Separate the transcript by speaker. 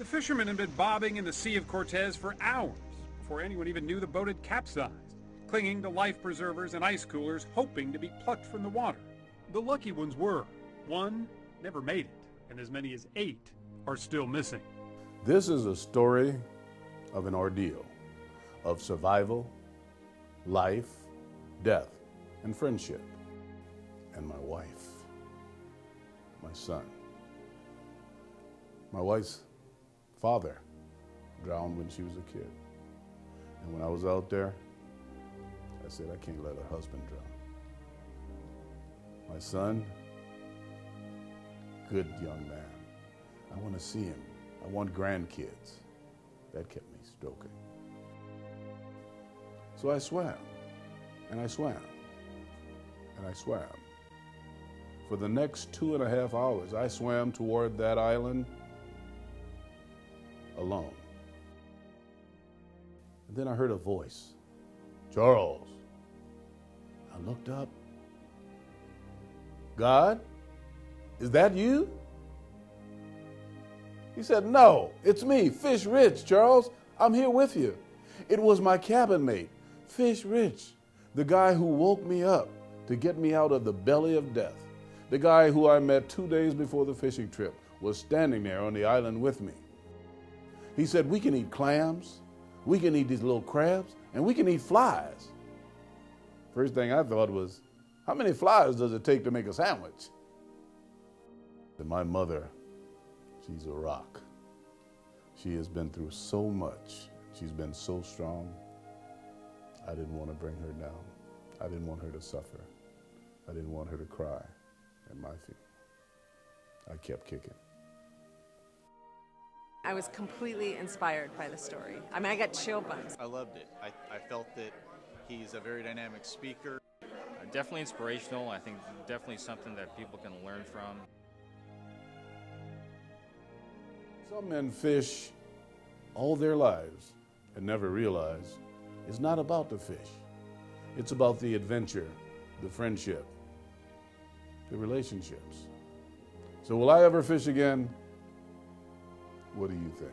Speaker 1: The fishermen had been bobbing in the Sea of Cortez for hours before anyone even knew the boat had capsized, clinging to life preservers and ice coolers, hoping to be plucked from the water. The lucky ones were. One never made it, and as many as 8 are still missing.
Speaker 2: This is a story of an ordeal, of survival, life, death, and friendship. And my wife, my son. My wife's father drowned when she was a kid. And when I was out there, I said, I can't let her husband drown. My son, good young man. I want to see him. I want grandkids. That kept me stroking. So I swam, and I swam, and I swam. For the next 2.5 hours, I swam toward that island alone. And then I heard a voice, Charles. I looked up. God, is that you? He said, no, it's me, Fish Rich, Charles. I'm here with you. It was my cabin mate, Fish Rich, the guy who woke me up to get me out of the belly of death. The guy who I met 2 days before the fishing trip was standing there on the island with me. He said, we can eat clams, we can eat these little crabs, and we can eat flies. First thing I thought was, how many flies does it take to make a sandwich? And my mother, she's a rock. She has been through so much. She's been so strong. I didn't want to bring her down. I didn't want her to suffer. I didn't want her to cry at my feet. I kept kicking.
Speaker 3: I was completely inspired by the story. I mean, I got chill bumps.
Speaker 4: I loved it. I felt that he's a very dynamic speaker.
Speaker 5: Definitely inspirational. I think definitely something that people can learn from.
Speaker 2: Some men fish all their lives and never realize it's not about the fish. It's about the adventure, the friendship, the relationships. So will I ever fish again? What do you think?